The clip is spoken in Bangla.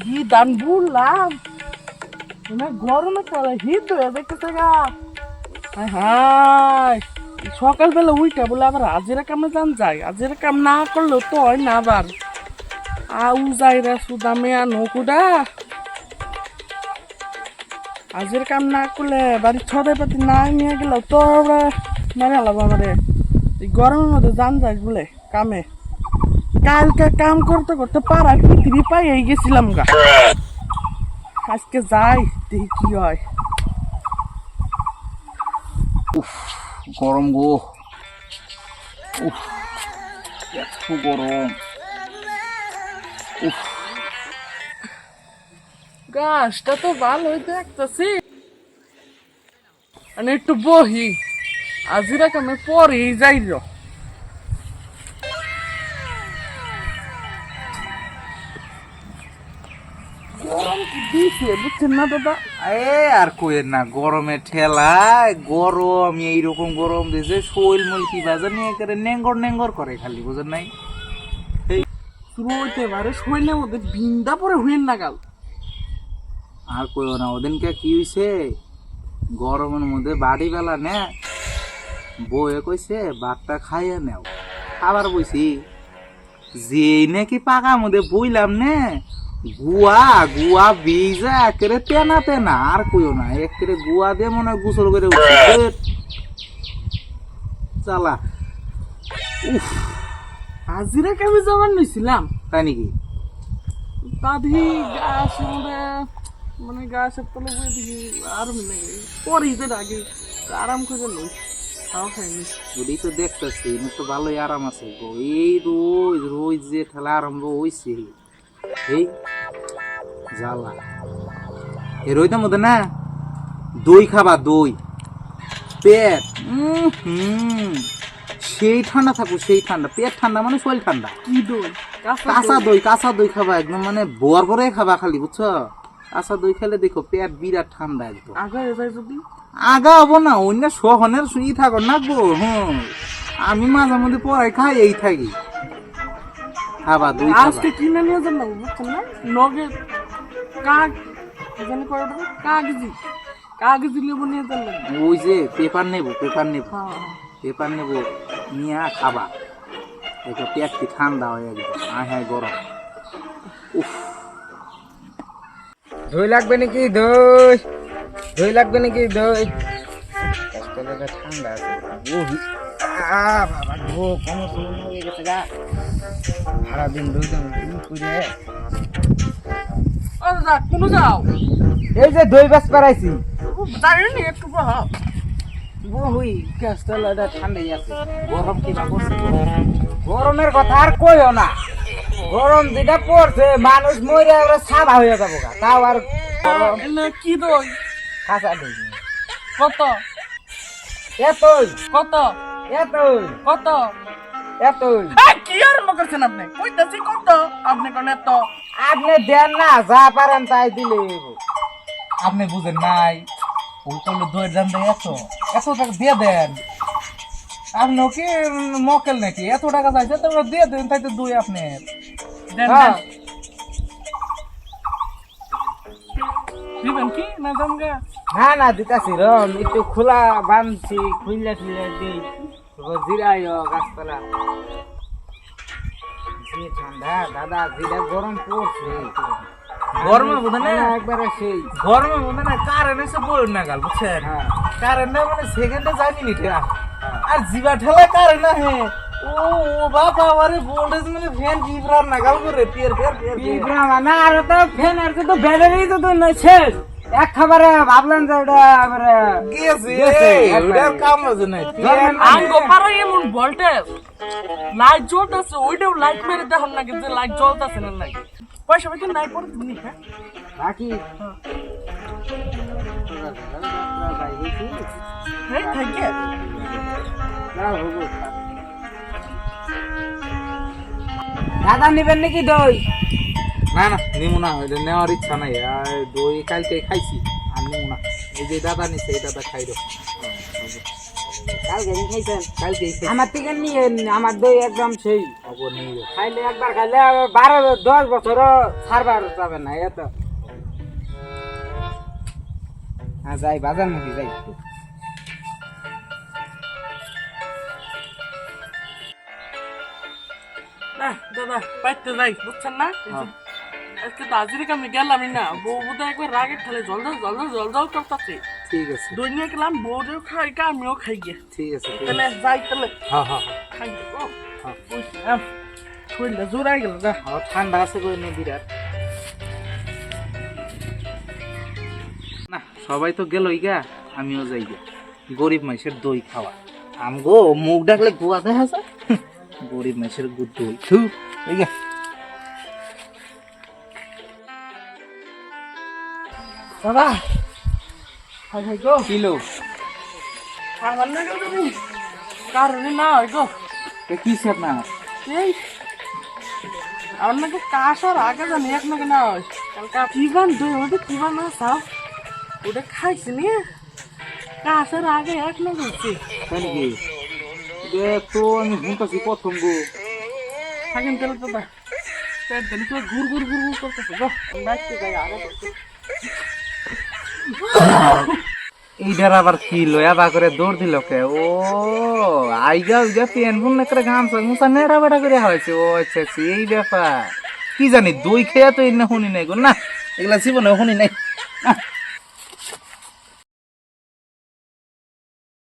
কি দান বললাম না গরমে কালে হিট হয়ে দেখতেছে গা হাই সকালবেলা উইটা বলে আবার আজের কামে যান যায় আজের কাম না করলেও তো হয় না আবার আউ যাইরা সুদামে নকুডা আজের কাম না করলে বাড়ি ছড়াই পাতি না নিয়ে গেল তো মারে আলাবো আমারে এই গরমের মধ্যে যান যায় বলে কামে কালকে কাম করতে করতে পারা পৃথিবী পাই এই গেছিলাম গা আজকে যাই দেখি কি হয় উফ গরম গো উফ এত গরম উফ গাছটা তো ভালোই দেখতেছি মানে একটু বহি আজিরা কামে পরেই যাই গরম কি দিছে বুঝছেন না দাদা আর কইেন না গরমে ঠেলায় গরম এইরকম গরম দিয়েছে শৈল মল কি বাজার নিয়ে করে নেঙ্গর নেঙ্গর করে খালি বুঝেন নাই শুরু হইতে পারে শরীরের মধ্যে বিন্দা পরে হুইন নাগাল আর কইও না ওদিনকে কি হইছে গরমের মধ্যে বাড়ি বেলা নে বউয়ে কইছে ভাতটা খাইয়ে নেও খাবার বইছি যেই নাকি পাকা মধ্যে বইলাম নে গুয়া গুয়া ভিজা একেবারে তেনা তেনা আর কইও না একেবারে গুয়া দিয়ে মনে হয় গোসল করে উঠছে চালা উফ আজিরা কামে যাওয়ার নিছিলাম তাই নাকি তাদি গাছ মানে গাছের তলে বয়ে দেখি আরাম লাগে পরেই তো আগে আরাম করে লই তাও খাইনি ওটাই তো দেখতেছি না তো ভালোই আরাম আছে গো এই রোজ রোজ যে ঠেলা আরম্ভ হইছে এই জ্বালা এর ওইটার মধ্যে না দই খাবা দই পেট সেই ঠান্ডা থাকো সেই ঠান্ডা পেট ঠান্ডা মানে শরীর ঠান্ডা কি দই কাঁচা দই খাবা একদম মানে বর করে খাবা খালি বুঝছো কাঁচা দই খেলে দেখো পেট বিরাট ঠান্ডা একদম আগা যায় যদি আগা হবো না অন্য সহনের শুই থাকো না গো আমি মাঝে মধ্যে পড়াই খাই এই থাকি খাবা দই আজকে কিনে নিয়ে যান না বুঝছেন না নগে কাক এখানে করে দেবো কাগজি লেবু নিয়ে যান না ওই যে পেপার নেবো হ্যাঁ পেপার নেবো নিয়ে খাবা দেখো পেট কি ঠান্ডা হয়ে একদম হ্যাঁ গরম উফ দই লাগবে নাকি দই লাগবে নাকি দই ঠান্ডা আছে বাবা গো কম সময় হয়ে গেছে গা সারাদিন দই করে ও দাদা কোনো যাও এই যে দই বাস পারাইছি জানি একটু বহ বহুই গ্যাসটা ঠান্ডাই আছে গরম কি বা করছে গরমের কথা আর কইও না গরম যেটা পড়ছে মানুষ মরে আমরা সাদা হয়ে যাবো গা তাও আর এনে কি দই কাঁচা দই কত এতই কত এতই কত এতই কি আরম্ভ করছেন আপনি কইতাছি কত আপনি কোন এত আপনি দেন না যা পারেন তাই দিলে আপনি বুঝেন নাই ওই করলে দইয়ের দাম দেয় এত টাকা দিয়ে দেন আপনি কি মকেল নাকি এত টাকা চাইছে তোমরা দিয়ে দেন তাই তো দই আপনি দেন দিবেন কি না দামগা না দিতাছি রন একটু খোলা বানছি খুললা দিই জিরাই গাছতলা যে ঠান্ডা দাদা যেটা গরম পড়ছে গরমে বুঝেন না একবারে সেই গরমে বুঝেন না কারেন্ট এসে বলুন না গাল বুঝছেন হ্যাঁ কারেন্ট মানে সেকেন্ডে যাই মিনিটে আর জিবা ঠেলা কারেন্ট না হে ও বাবা আরে ভোল্টেজ মানে ফ্যান জিবরার নাগাল করে টিয়ার না আর তো ফ্যান আর তো ব্যাটারি তো শেষ এক খাবারে ভাবলেন যে ওটা আবার গেছে ওটার কাম আছে না আঙ্গো পারে এমন ভোল্টেজ লাইট জ্বলতেছে ওইটাও লাইট মেরে দেখুন নাকি যে লাইট জ্বলতেছে না নাকি পয়সা পাইতে নাই পরে তুমি হ্যাঁ বাকি এই থাকে দাদা নিবেন নাকি দই না নিমু না এটা নেওয়ার ইচ্ছা নাই আর দই কালকে খাইছি আর নিমু না এই যে দাদা নিছে এই দাদা খাই দাও কালকে দিন খাইছেন কালকে আমার থেকে নিয়ে আমার দই একদম সেই খবর নেই রে। খাইলে একবার খাইলে 12-10 বছরও ছাড়বার যাবে না এত হ্যাঁ যাই বাজার মুখে যাই না দাদা পাইতে যাই বুঝছেন না এই যে, আজকে তো হাজিরি কামে গেলামই না বউ বোধ একবার রাগে খেলে জল জল করতেছে ঠিক আছে দই নিয়ে গেলাম বউরেও খাই আমিও খাই গে ঠিক আছে ঠিক তাহলে আছে। যাই তাহলে হ্যাঁ হ্যাঁ খাই ও শরীরটা জোরাই গেল যা হ্যাঁ ঠান্ডা আছে কই নে বিরাট না সবাই তো গেলই গা আমিও যাই গে গরিব মানুষের দই খাওয়া আমগো মুখ ডাকলে গুয়া দেখা যায় গরিব মানুষের দই থু এই গে দাদা খাই খাই গো কিলো আমার না গেল তুমি কারণে না হয় গো কি সব না এই আমার নাকি কাশার আগে জানি এক নাকি না হয় কালকে কিবান দই মধ্যে কিবান না সাপ ওটা খাইছি নিয়ে কাশার আগে এক নাকি হচ্ছে তাই নাকি দে তো আমি শুনতেছি প্রথম গো থাকেন তাহলে তো দা পেট দিন তো ঘুর করতেছে গো বাইতে যাই আগে দেখতে এইটার আবার কি লয়া বা করে দৌড় দিল কে ও আইগা উইগা পেন ফুন না করে গামছা মুসা নেড়া বেড়া করে হয়েছে ও আচ্ছা আচ্ছা এই ব্যাপার কি জানি দই খেয়া তো এনে শুনি নাই গো না এগুলা জীবনে শুনি নাই